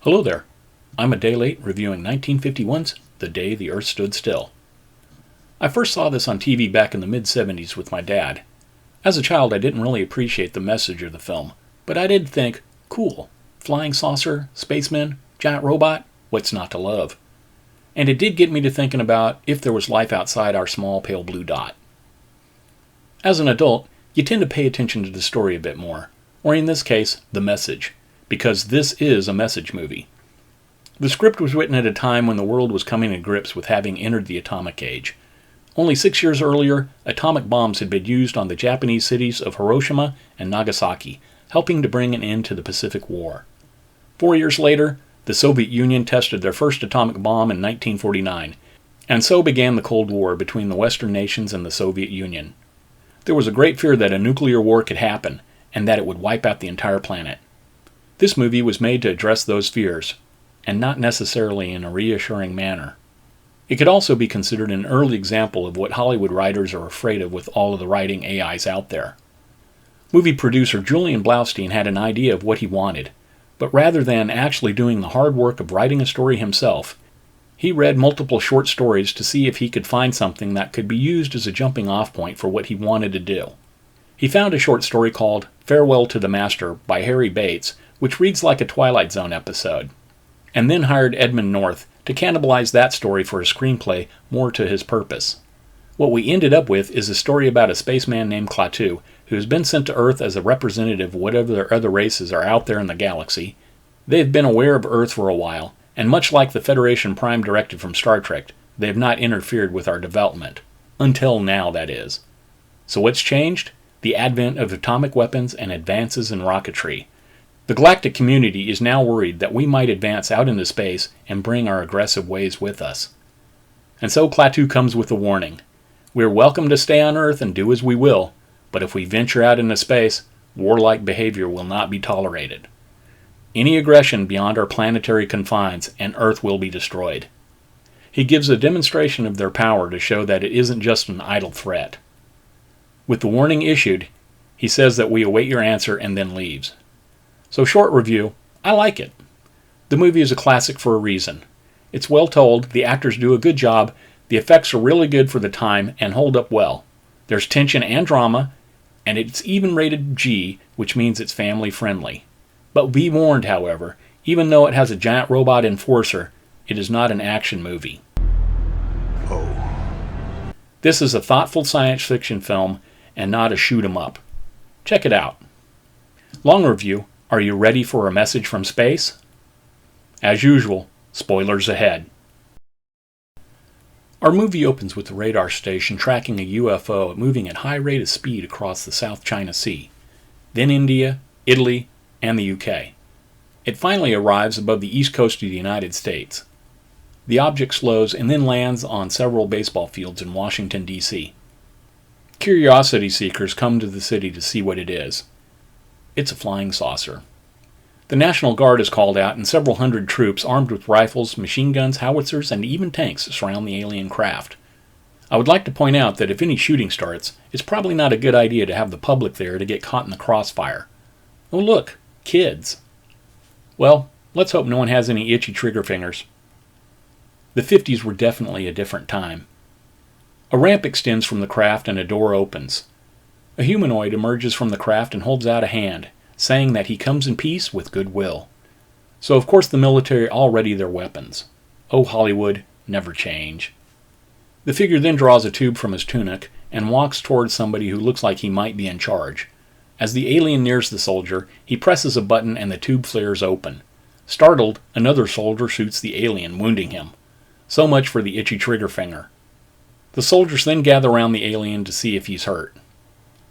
Hello there. I'm a day late reviewing 1951's The Day the Earth Stood Still. I first saw this on TV back in the mid-70s with my dad. As a child, I didn't really appreciate the message of the film, but I did think, cool, flying saucer, spacemen, giant robot, what's not to love? And it did get me to thinking about if there was life outside our small pale blue dot. As an adult, you tend to pay attention to the story a bit more, or in this case, the message, because this is a message movie. The script was written at a time when the world was coming to grips with having entered the atomic age. Only 6 years earlier, atomic bombs had been used on the Japanese cities of Hiroshima and Nagasaki, helping to bring an end to the Pacific War. 4 years later, the Soviet Union tested their first atomic bomb in 1949, and so began the Cold War between the Western nations and the Soviet Union. There was a great fear that a nuclear war could happen, and that it would wipe out the entire planet. This movie was made to address those fears, and not necessarily in a reassuring manner. It could also be considered an early example of what Hollywood writers are afraid of with all of the writing AIs out there. Movie producer Julian Blaustein had an idea of what he wanted, but rather than actually doing the hard work of writing a story himself, he read multiple short stories to see if he could find something that could be used as a jumping-off point for what he wanted to do. He found a short story called Farewell to the Master by Harry Bates, which reads like a Twilight Zone episode, and then hired Edmund North to cannibalize that story for a screenplay more to his purpose. What we ended up with is a story about a spaceman named Klaatu, who has been sent to Earth as a representative of whatever their other races are out there in the galaxy. They've been aware of Earth for a while, and much like the Federation Prime Directive from Star Trek, they have not interfered with our development. Until now, that is. So what's changed? The advent of atomic weapons and advances in rocketry. The galactic community is now worried that we might advance out into space and bring our aggressive ways with us. And so Klaatu comes with a warning. We're welcome to stay on Earth and do as we will, but if we venture out into space, warlike behavior will not be tolerated. Any aggression beyond our planetary confines and Earth will be destroyed. He gives a demonstration of their power to show that it isn't just an idle threat. With the warning issued, he says that we await your answer and then leaves. So short review, I like it. The movie is a classic for a reason. It's well told, the actors do a good job, the effects are really good for the time and hold up well. There's tension and drama, and it's even rated G, which means it's family friendly. But be warned, however, even though it has a giant robot enforcer, it is not an action movie. Oh. This is a thoughtful science fiction film and not a shoot 'em up. Check it out. Long review. Are you ready for a message from space? As usual, spoilers ahead. Our movie opens with the radar station tracking a UFO moving at high rate of speed across the South China Sea, then India, Italy, and the UK. It finally arrives above the east coast of the United States. The object slows and then lands on several baseball fields in Washington, D.C. Curiosity seekers come to the city to see what it is. It's a flying saucer. The National Guard is called out and several hundred troops armed with rifles, machine guns, howitzers, and even tanks surround the alien craft. I would like to point out that if any shooting starts, it's probably not a good idea to have the public there to get caught in the crossfire. Oh look, kids. Well, let's hope no one has any itchy trigger fingers. The 50s were definitely a different time. A ramp extends from the craft and a door opens. A humanoid emerges from the craft and holds out a hand, saying that he comes in peace with goodwill. So of course the military all ready their weapons. Oh Hollywood, never change. The figure then draws a tube from his tunic and walks towards somebody who looks like he might be in charge. As the alien nears the soldier, he presses a button and the tube flares open. Startled, another soldier shoots the alien, wounding him. So much for the itchy trigger finger. The soldiers then gather around the alien to see if he's hurt.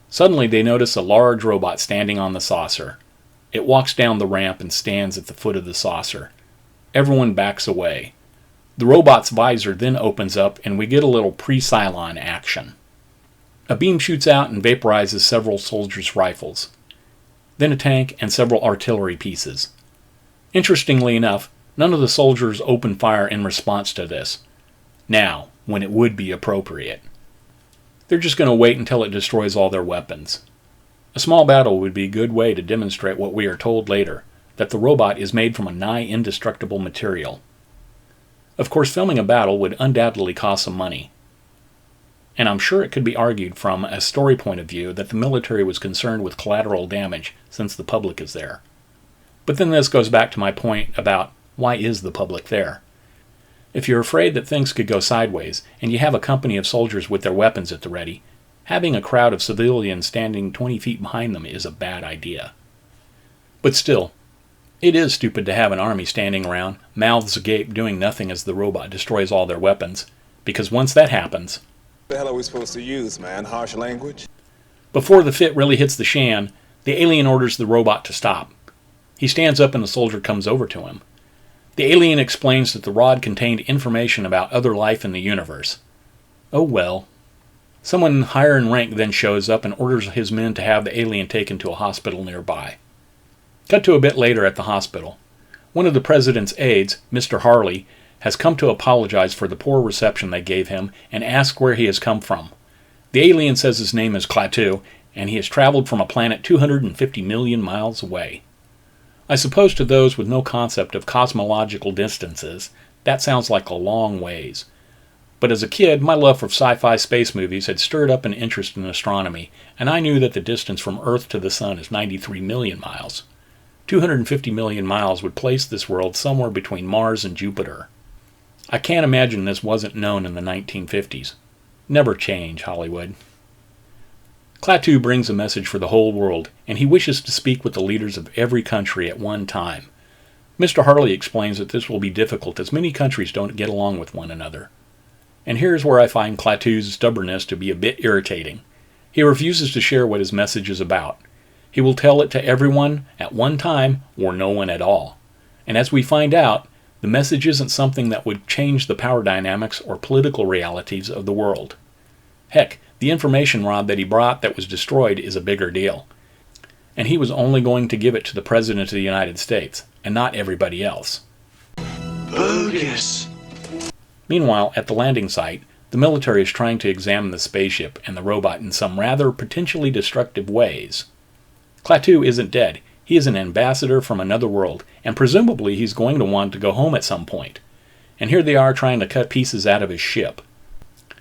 Suddenly they notice a large robot standing on the saucer. It walks down the ramp and stands at the foot of the saucer. Everyone backs away. The robot's visor then opens up and we get a little pre-Cylon action. A beam shoots out and vaporizes several soldiers' rifles. Then a tank and several artillery pieces. Interestingly enough, none of the soldiers open fire in response to this. Now, when it would be appropriate. They're just going to wait until it destroys all their weapons. A small battle would be a good way to demonstrate what we are told later, that the robot is made from a nigh indestructible material. Of course, filming a battle would undoubtedly cost some money, and I'm sure it could be argued from a story point of view that the military was concerned with collateral damage since the public is there. But then this goes back to my point about why is the public there? If you're afraid that things could go sideways and you have a company of soldiers with their weapons at the ready, having a crowd of civilians standing 20 feet behind them is a bad idea. But still, it is stupid to have an army standing around, mouths agape, doing nothing as the robot destroys all their weapons, because once that happens... What the hell are we supposed to use, man? Harsh language? Before the fit really hits the shan, the alien orders the robot to stop. He stands up and the soldier comes over to him. The alien explains that the rod contained information about other life in the universe. Oh well. Someone higher in rank then shows up and orders his men to have the alien taken to a hospital nearby. Cut to a bit later at the hospital. One of the president's aides, Mr. Harley, has come to apologize for the poor reception they gave him and ask where he has come from. The alien says his name is Klaatu, and he has traveled from a planet 250 million miles away. I suppose to those with no concept of cosmological distances, that sounds like a long ways. But as a kid, my love for sci-fi space movies had stirred up an interest in astronomy, and I knew that the distance from Earth to the Sun is 93 million miles. 250 million miles would place this world somewhere between Mars and Jupiter. I can't imagine this wasn't known in the 1950s. Never change, Hollywood. Klaatu brings a message for the whole world, and he wishes to speak with the leaders of every country at one time. Mr. Harley explains that this will be difficult as many countries don't get along with one another. And here's where I find Klaatu's stubbornness to be a bit irritating. He refuses to share what his message is about. He will tell it to everyone at one time or no one at all. And as we find out, the message isn't something that would change the power dynamics or political realities of the world. Heck, the information rod that he brought that was destroyed is a bigger deal. And he was only going to give it to the President of the United States, and not everybody else. Bogus. Meanwhile, at the landing site, the military is trying to examine the spaceship and the robot in some rather potentially destructive ways. Klaatu isn't dead. He is an ambassador from another world, and presumably he's going to want to go home at some point. And here they are trying to cut pieces out of his ship.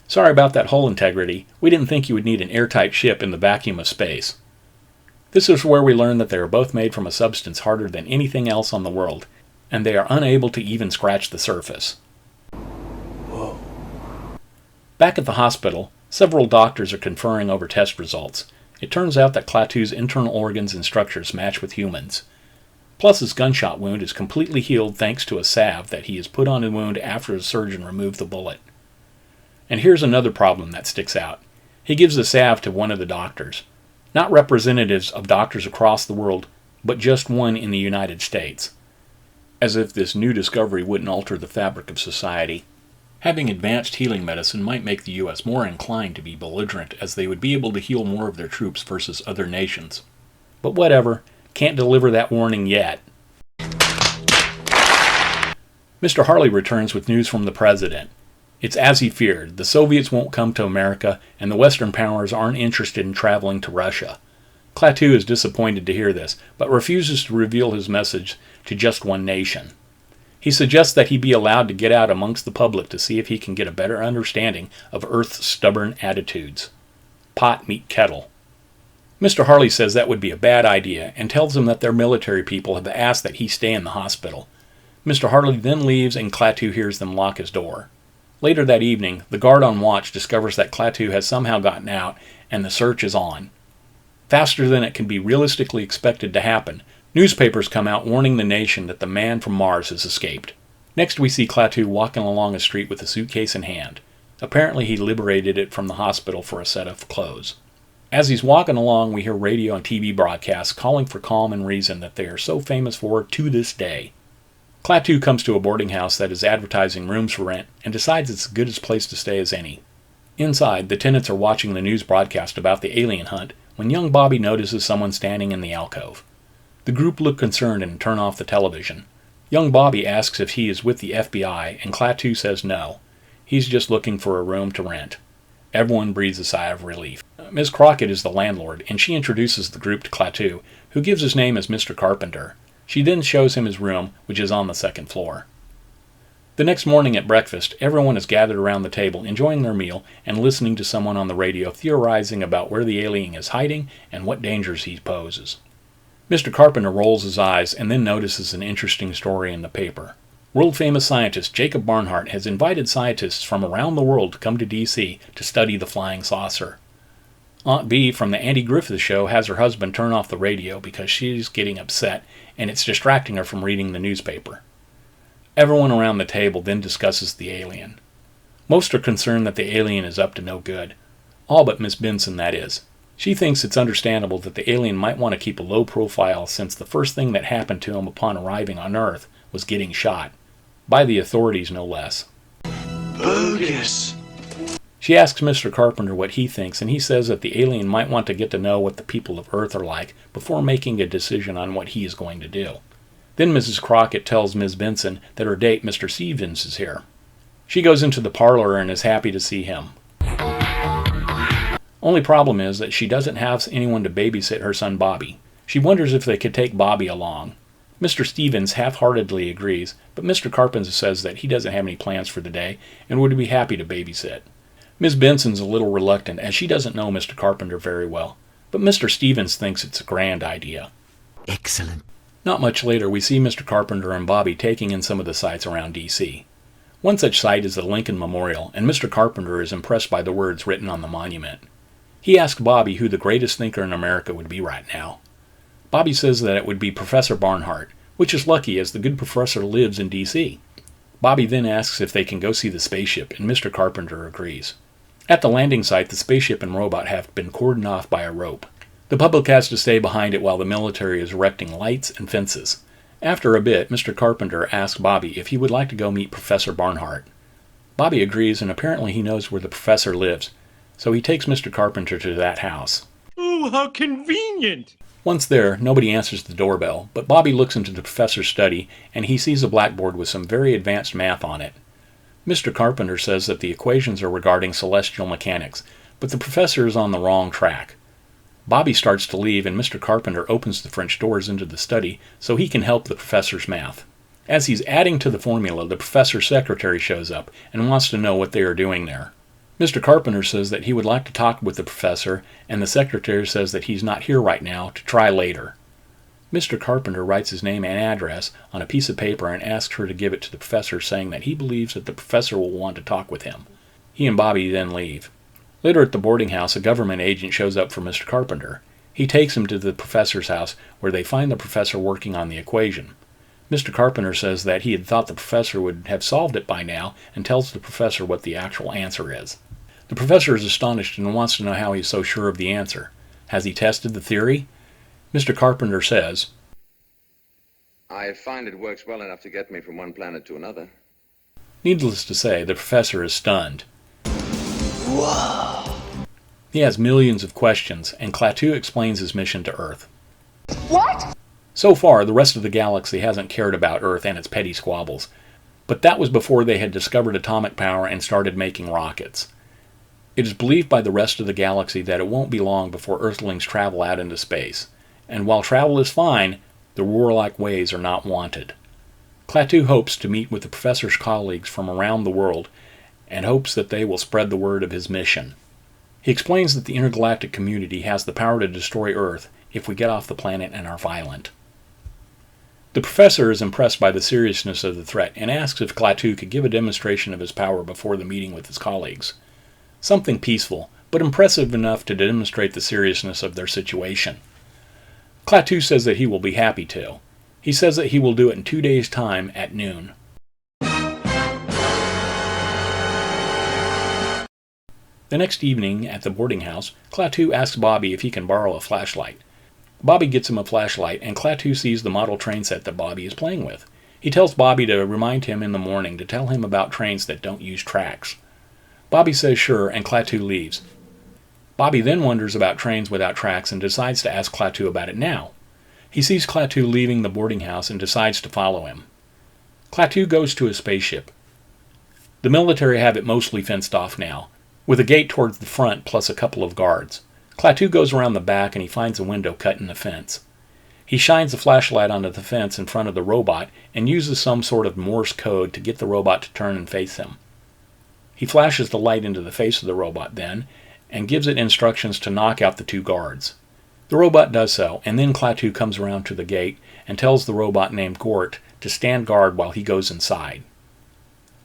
Sorry about that hull integrity. We didn't think you would need an airtight ship in the vacuum of space. This is where we learn that they are both made from a substance harder than anything else on the world, and they are unable to even scratch the surface. Whoa. Back at the hospital, several doctors are conferring over test results. It turns out that Klaatu's internal organs and structures match with humans. Plus his gunshot wound is completely healed thanks to a salve that he has put on the wound after the surgeon removed the bullet. And here's another problem that sticks out. He gives the salve to one of the doctors. Not representatives of doctors across the world, but just one in the United States. As if this new discovery wouldn't alter the fabric of society. Having advanced healing medicine might make the U.S. more inclined to be belligerent, as they would be able to heal more of their troops versus other nations. But whatever, can't deliver that warning yet. Mr. Harley returns with news from the President. It's as he feared. The Soviets won't come to America, and the Western powers aren't interested in traveling to Russia. Klaatu is disappointed to hear this, but refuses to reveal his message to just one nation. He suggests that he be allowed to get out amongst the public to see if he can get a better understanding of Earth's stubborn attitudes. Pot meet kettle. Mr. Harley says that would be a bad idea and tells him that their military people have asked that he stay in the hospital. Mr. Harley then leaves and Klaatu hears them lock his door. Later that evening, the guard on watch discovers that Klaatu has somehow gotten out and the search is on. Faster than it can be realistically expected to happen, newspapers come out warning the nation that the man from Mars has escaped. Next we see Klaatu walking along a street with a suitcase in hand. Apparently he liberated it from the hospital for a set of clothes. As he's walking along, we hear radio and TV broadcasts calling for calm and reason that they are so famous for to this day. Klaatu comes to a boarding house that is advertising rooms for rent and decides it's as good a place to stay as any. Inside, the tenants are watching the news broadcast about the alien hunt when young Bobby notices someone standing in the alcove. The group look concerned and turn off the television. Young Bobby asks if he is with the FBI, and Klaatu says no. He's just looking for a room to rent. Everyone breathes a sigh of relief. Ms. Crockett is the landlord, and she introduces the group to Klaatu, who gives his name as Mr. Carpenter. She then shows him his room, which is on the second floor. The next morning at breakfast, everyone is gathered around the table enjoying their meal and listening to someone on the radio theorizing about where the alien is hiding and what dangers he poses. Mr. Carpenter rolls his eyes and then notices an interesting story in the paper. World-famous scientist Jacob Barnhart has invited scientists from around the world to come to D.C. to study the flying saucer. Aunt Bee from the Andy Griffith Show has her husband turn off the radio because she's getting upset and it's distracting her from reading the newspaper. Everyone around the table then discusses the alien. Most are concerned that the alien is up to no good. All but Miss Benson, that is. She thinks it's understandable that the alien might want to keep a low profile since the first thing that happened to him upon arriving on Earth was getting shot. By the authorities, no less. Bogus. She asks Mr. Carpenter what he thinks, and he says that the alien might want to get to know what the people of Earth are like before making a decision on what he is going to do. Then Mrs. Crockett tells Ms. Benson that her date, Mr. Stevens, is here. She goes into the parlor and is happy to see him. Only problem is that she doesn't have anyone to babysit her son Bobby. She wonders if they could take Bobby along. Mr. Stevens half-heartedly agrees, but Mr. Carpenter says that he doesn't have any plans for the day and would be happy to babysit. Ms. Benson's a little reluctant as she doesn't know Mr. Carpenter very well, but Mr. Stevens thinks it's a grand idea. Excellent. Not much later, we see Mr. Carpenter and Bobby taking in some of the sights around D.C. One such site is the Lincoln Memorial, and Mr. Carpenter is impressed by the words written on the monument. He asks Bobby who the greatest thinker in America would be right now. Bobby says that it would be Professor Barnhart, which is lucky as the good professor lives in D.C. Bobby then asks if they can go see the spaceship, and Mr. Carpenter agrees. At the landing site, the spaceship and robot have been cordoned off by a rope. The public has to stay behind it while the military is erecting lights and fences. After a bit, Mr. Carpenter asks Bobby if he would like to go meet Professor Barnhart. Bobby agrees, and apparently he knows where the professor lives, so he takes Mr. Carpenter to that house. Oh, how convenient! Once there, nobody answers the doorbell, but Bobby looks into the professor's study, and he sees a blackboard with some very advanced math on it. Mr. Carpenter says that the equations are regarding celestial mechanics, but the professor is on the wrong track. Bobby starts to leave, and Mr. Carpenter opens the French doors into the study so he can help the professor's math. As he's adding to the formula, the professor's secretary shows up and wants to know what they are doing there. Mr. Carpenter says that he would like to talk with the professor, and the secretary says that he's not here right now, to try later. Mr. Carpenter writes his name and address on a piece of paper and asks her to give it to the professor, saying that he believes that the professor will want to talk with him. He and Bobby then leave. Later at the boarding house, a government agent shows up for Mr. Carpenter. He takes him to the professor's house, where they find the professor working on the equation. Mr. Carpenter says that he had thought the professor would have solved it by now, and tells the professor what the actual answer is. The professor is astonished and wants to know how he's so sure of the answer. Has he tested the theory? Mr. Carpenter says, I find it works well enough to get me from one planet to another. Needless to say, the professor is stunned. Whoa. He has millions of questions, and Klaatu explains his mission to Earth. What? So far, the rest of the galaxy hasn't cared about Earth and its petty squabbles, but that was before they had discovered atomic power and started making rockets. It is believed by the rest of the galaxy that it won't be long before Earthlings travel out into space, and while travel is fine, the warlike ways are not wanted. Klaatu hopes to meet with the professor's colleagues from around the world, and hopes that they will spread the word of his mission. He explains that the intergalactic community has the power to destroy Earth if we get off the planet and are violent. The professor is impressed by the seriousness of the threat and asks if Klaatu could give a demonstration of his power before the meeting with his colleagues. Something peaceful, but impressive enough to demonstrate the seriousness of their situation. Klaatu says that he will be happy to. He says that he will do it in 2 days' time at noon. The next evening, at the boarding house, Klaatu asks Bobby if he can borrow a flashlight. Bobby gets him a flashlight, and Klaatu sees the model train set that Bobby is playing with. He tells Bobby to remind him in the morning to tell him about trains that don't use tracks. Bobby says sure, and Klaatu leaves. Bobby then wonders about trains without tracks and decides to ask Klaatu about it now. He sees Klaatu leaving the boarding house and decides to follow him. Klaatu goes to his spaceship. The military have it mostly fenced off now, with a gate towards the front plus a couple of guards. Klaatu goes around the back and he finds a window cut in the fence. He shines a flashlight onto the fence in front of the robot and uses some sort of Morse code to get the robot to turn and face him. He flashes the light into the face of the robot then, and gives it instructions to knock out the two guards. The robot does so, and then Klaatu comes around to the gate and tells the robot named Gort to stand guard while he goes inside.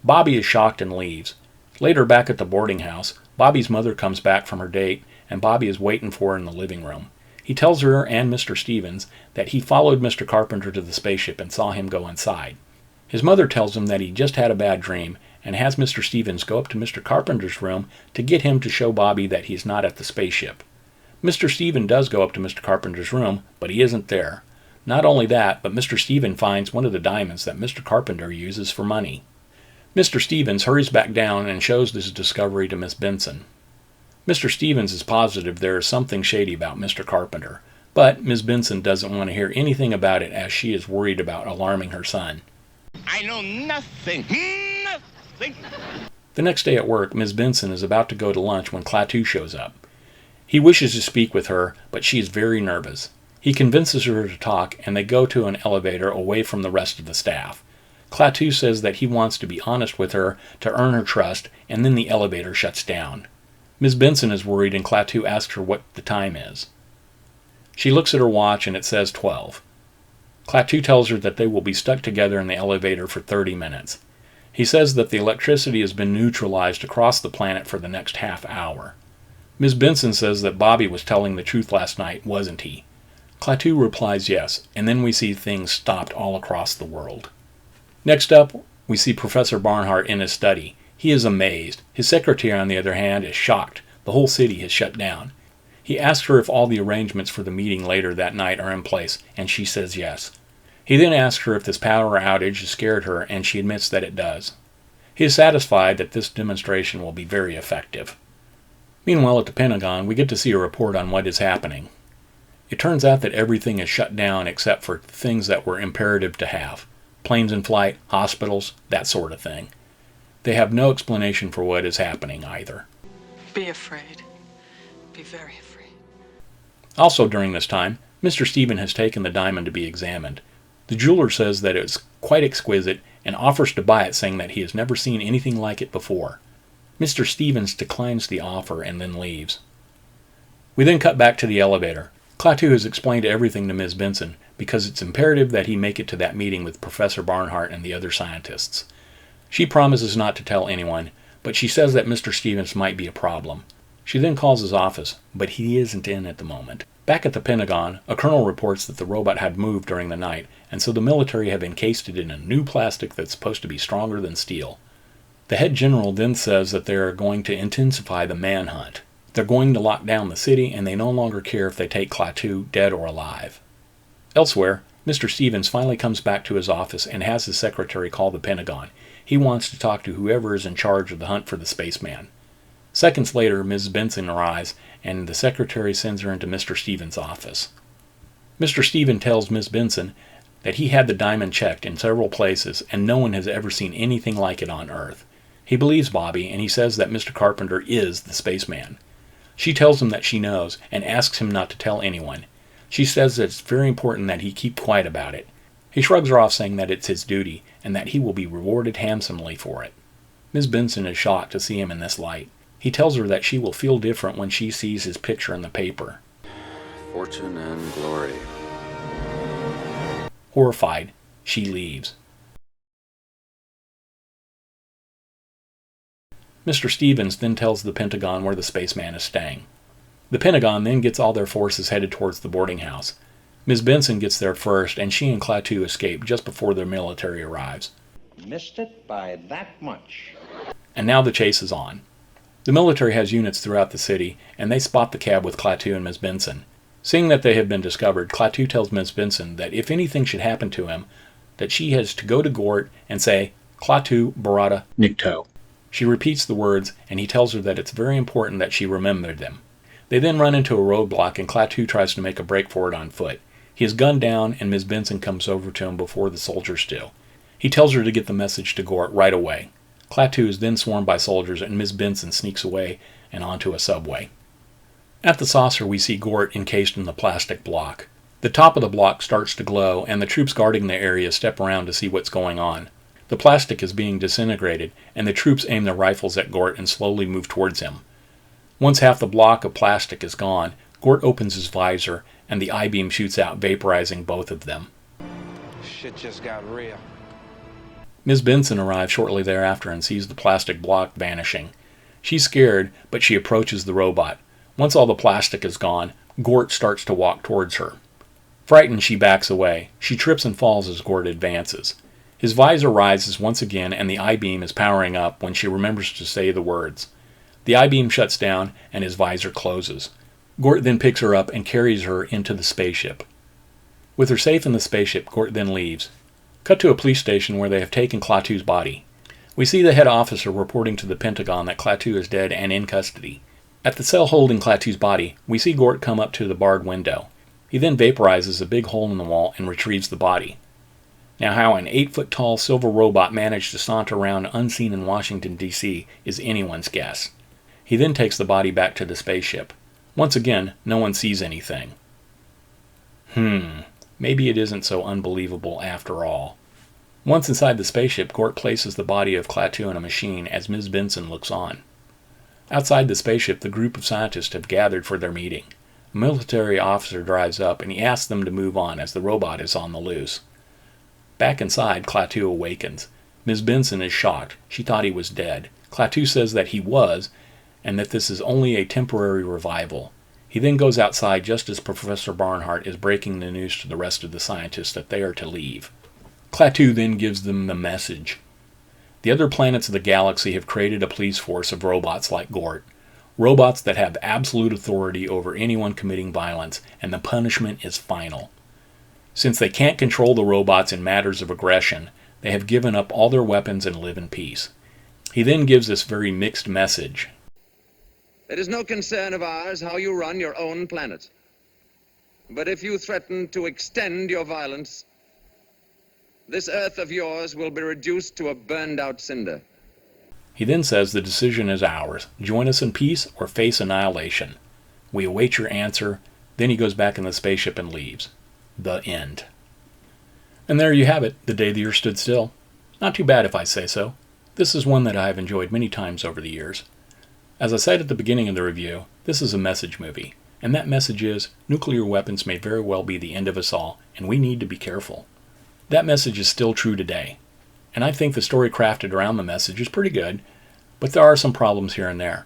Bobby is shocked and leaves. Later, back at the boarding house, Bobby's mother comes back from her date, and Bobby is waiting for her in the living room. He tells her and Mr. Stevens that he followed Mr. Carpenter to the spaceship and saw him go inside. His mother tells him that he just had a bad dream and has Mr. Stevens go up to Mr. Carpenter's room to get him to show Bobby that he's not at the spaceship. Mr. Stevens does go up to Mr. Carpenter's room, but he isn't there. Not only that, but Mr. Stevens finds one of the diamonds that Mr. Carpenter uses for money. Mr. Stevens hurries back down and shows this discovery to Miss Benson. Mr. Stevens is positive there is something shady about Mr. Carpenter, but Miss Benson doesn't want to hear anything about it as she is worried about alarming her son. I know nothing. Nothing. The next day at work, Miss Benson is about to go to lunch when Klaatu shows up. He wishes to speak with her, but she is very nervous. He convinces her to talk, and they go to an elevator away from the rest of the staff. Klaatu says that he wants to be honest with her to earn her trust, and then the elevator shuts down. Miss Benson is worried, and Klaatu asks her what the time is. She looks at her watch, and it says 12. Klaatu tells her that they will be stuck together in the elevator for 30 minutes. He says that the electricity has been neutralized across the planet for the next half hour. Miss Benson says that Bobby was telling the truth last night, wasn't he? Klaatu replies yes, and then we see things stopped all across the world. Next up, we see Professor Barnhart in his study. He is amazed. His secretary, on the other hand, is shocked. The whole city has shut down. He asks her if all the arrangements for the meeting later that night are in place, and she says yes. He then asks her if this power outage has scared her, and she admits that it does. He is satisfied that this demonstration will be very effective. Meanwhile, at the Pentagon, we get to see a report on what is happening. It turns out that everything is shut down except for things that were imperative to have. Planes in flight, hospitals, that sort of thing. They have no explanation for what is happening either. Be afraid. Be very afraid. Also during this time, Mr. Stevens has taken the diamond to be examined. The jeweler says that it is quite exquisite and offers to buy it, saying that he has never seen anything like it before. Mr. Stevens declines the offer and then leaves. We then cut back to the elevator. Klaatu has explained everything to Ms. Benson because it's imperative that he make it to that meeting with Professor Barnhart and the other scientists. She promises not to tell anyone, but she says that Mr. Stevens might be a problem. She then calls his office, but he isn't in at the moment. Back at the Pentagon, a colonel reports that the robot had moved during the night, and so the military have encased it in a new plastic that's supposed to be stronger than steel. The head general then says that they are going to intensify the manhunt. They're going to lock down the city, and they no longer care if they take Klaatu dead or alive. Elsewhere, Mr. Stevens finally comes back to his office and has his secretary call the Pentagon. He wants to talk to whoever is in charge of the hunt for the spaceman. Seconds later, Ms. Benson arrives, and the secretary sends her into Mr. Stevens' office. Mr. Stevens tells Ms. Benson that he had the diamond checked in several places, and no one has ever seen anything like it on Earth. He believes Bobby, and he says that Mr. Carpenter is the spaceman. She tells him that she knows, and asks him not to tell anyone. She says that it's very important that he keep quiet about it. He shrugs her off, saying that it's his duty, and that he will be rewarded handsomely for it. Ms. Benson is shocked to see him in this light. He tells her that she will feel different when she sees his picture in the paper. Fortune and glory. Horrified, she leaves. Mr. Stevens then tells the Pentagon where the spaceman is staying. The Pentagon then gets all their forces headed towards the boarding house. Ms. Benson gets there first, and she and Klaatu escape just before their military arrives. Missed it by that much. And now the chase is on. The military has units throughout the city, and they spot the cab with Klaatu and Ms. Benson. Seeing that they have been discovered, Klaatu tells Ms. Benson that if anything should happen to him, that she has to go to Gort and say, Klaatu Barada Nikto. She repeats the words, and he tells her that it's very important that she remember them. They then run into a roadblock, and Klaatu tries to make a break for it on foot. He is gunned down, and Ms. Benson comes over to him before the soldiers do. He tells her to get the message to Gort right away. Klaatu is then swarmed by soldiers, and Ms. Benson sneaks away and onto a subway. At the saucer, we see Gort encased in the plastic block. The top of the block starts to glow, and the troops guarding the area step around to see what's going on. The plastic is being disintegrated, and the troops aim their rifles at Gort and slowly move towards him. Once half the block of plastic is gone, Gort opens his visor, and the I-beam shoots out, vaporizing both of them. Shit just got real. Ms. Benson arrives shortly thereafter and sees the plastic block vanishing. She's scared, but she approaches the robot. Once all the plastic is gone, Gort starts to walk towards her. Frightened, she backs away. She trips and falls as Gort advances. His visor rises once again, and the I-beam is powering up when she remembers to say the words. The I-beam shuts down, and his visor closes. Gort then picks her up and carries her into the spaceship. With her safe in the spaceship, Gort then leaves. Cut to a police station where they have taken Klaatu's body. We see the head officer reporting to the Pentagon that Klaatu is dead and in custody. At the cell holding Klaatu's body, we see Gort come up to the barred window. He then vaporizes a big hole in the wall and retrieves the body. Now, how an 8-foot-tall silver robot managed to saunter around unseen in Washington, D.C. is anyone's guess. He then takes the body back to the spaceship. Once again, no one sees anything. Maybe it isn't so unbelievable after all. Once inside the spaceship, Gort places the body of Klaatu in a machine as Ms. Benson looks on. Outside the spaceship, the group of scientists have gathered for their meeting. A military officer drives up and he asks them to move on as the robot is on the loose. Back inside, Klaatu awakens. Ms. Benson is shocked. She thought he was dead. Klaatu says that he was, and that this is only a temporary revival. He then goes outside just as Professor Barnhart is breaking the news to the rest of the scientists that they are to leave. Klaatu then gives them the message. The other planets of the galaxy have created a police force of robots like Gort. Robots that have absolute authority over anyone committing violence, and the punishment is final. Since they can't control the robots in matters of aggression, they have given up all their weapons and live in peace. He then gives this very mixed message. It is no concern of ours how you run your own planet. But if you threaten to extend your violence, this Earth of yours will be reduced to a burned-out cinder. He then says the decision is ours. Join us in peace or face annihilation. We await your answer. Then he goes back in the spaceship and leaves. The end. And there you have it, The Day the Earth Stood Still. Not too bad if I say so. This is one that I have enjoyed many times over the years. As I said at the beginning of the review, this is a message movie. And that message is, nuclear weapons may very well be the end of us all, and we need to be careful. That message is still true today. And I think the story crafted around the message is pretty good, but there are some problems here and there.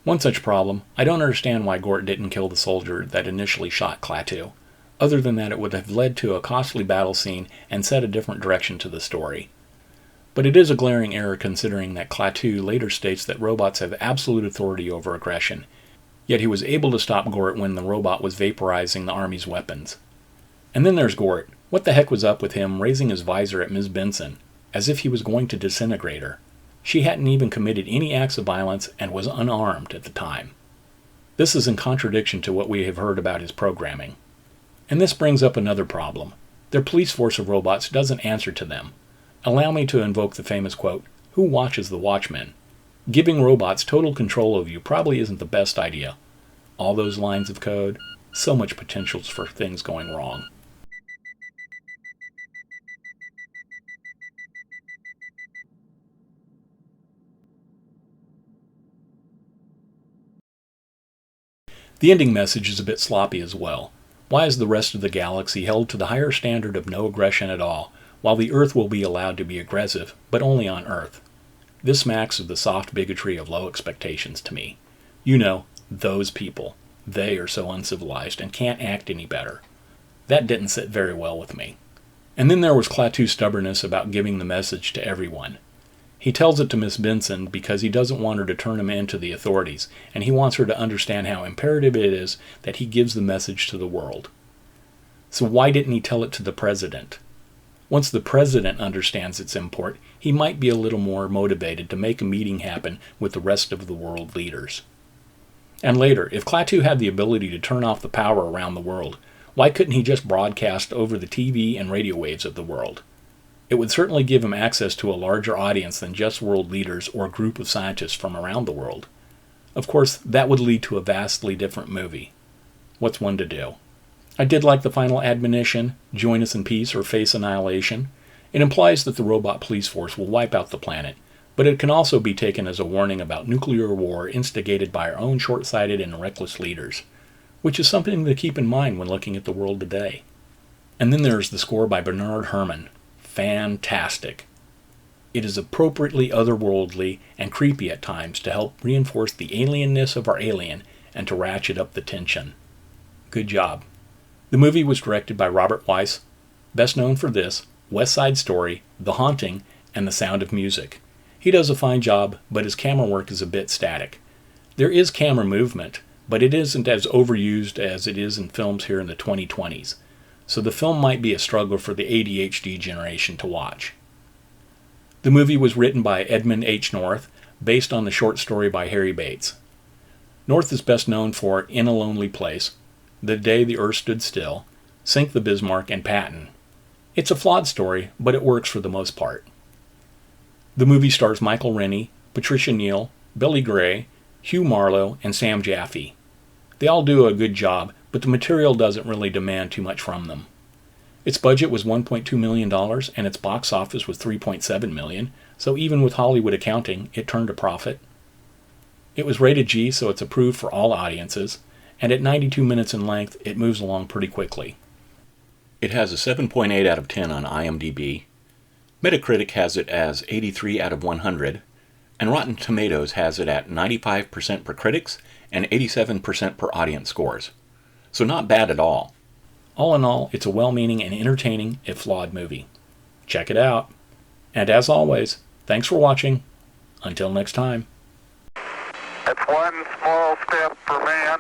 One such problem, I don't understand why Gort didn't kill the soldier that initially shot Klaatu, other than that it would have led to a costly battle scene and set a different direction to the story. But it is a glaring error considering that Klaatu later states that robots have absolute authority over aggression, yet he was able to stop Gort when the robot was vaporizing the army's weapons. And then there's Gort. What the heck was up with him raising his visor at Ms. Benson, as if he was going to disintegrate her? She hadn't even committed any acts of violence and was unarmed at the time. This is in contradiction to what we have heard about his programming. And this brings up another problem. Their police force of robots doesn't answer to them. Allow me to invoke the famous quote, "Who watches the watchmen?" Giving robots total control of you probably isn't the best idea. All those lines of code, so much potential for things going wrong. The ending message is a bit sloppy as well. Why is the rest of the galaxy held to the higher standard of no aggression at all, while the Earth will be allowed to be aggressive, but only on Earth? This smacks of the soft bigotry of low expectations to me. You know, those people. They are so uncivilized and can't act any better. That didn't sit very well with me. And then there was Klaatu's stubbornness about giving the message to everyone. He tells it to Miss Benson because he doesn't want her to turn him in to the authorities, and he wants her to understand how imperative it is that he gives the message to the world. So why didn't he tell it to the president? Once the president understands its import, he might be a little more motivated to make a meeting happen with the rest of the world leaders. And later, if Klaatu had the ability to turn off the power around the world, why couldn't he just broadcast over the TV and radio waves of the world? It would certainly give him access to a larger audience than just world leaders or a group of scientists from around the world. Of course, that would lead to a vastly different movie. What's one to do? I did like the final admonition, join us in peace or face annihilation. It implies that the robot police force will wipe out the planet, but it can also be taken as a warning about nuclear war instigated by our own short-sighted and reckless leaders, which is something to keep in mind when looking at the world today. And then there's the score by Bernard Herrmann. Fantastic. It is appropriately otherworldly and creepy at times to help reinforce the alienness of our alien and to ratchet up the tension. Good job. The movie was directed by Robert Weiss, best known for this, West Side Story, The Haunting, and The Sound of Music. He does a fine job, but his camera work is a bit static. There is camera movement, but it isn't as overused as it is in films here in the 2020s, so the film might be a struggle for the ADHD generation to watch. The movie was written by Edmund H. North, based on the short story by Harry Bates. North is best known for In a Lonely Place, The Day the Earth Stood Still, Sink the Bismarck, and Patton. It's a flawed story, but it works for the most part. The movie stars Michael Rennie, Patricia Neal, Billy Gray, Hugh Marlowe, and Sam Jaffe. They all do a good job, but the material doesn't really demand too much from them. Its budget was $1.2 million, and its box office was $3.7 million, so even with Hollywood accounting, it turned a profit. It was rated G, so it's approved for all audiences, and at 92 minutes in length, it moves along pretty quickly. It has a 7.8 out of 10 on IMDb. Metacritic has it as 83 out of 100, and Rotten Tomatoes has it at 95% per critics and 87% per audience scores. So not bad at all. All in all, it's a well-meaning and entertaining, if flawed, movie. Check it out. And as always, thanks for watching. Until next time. It's one small step for man,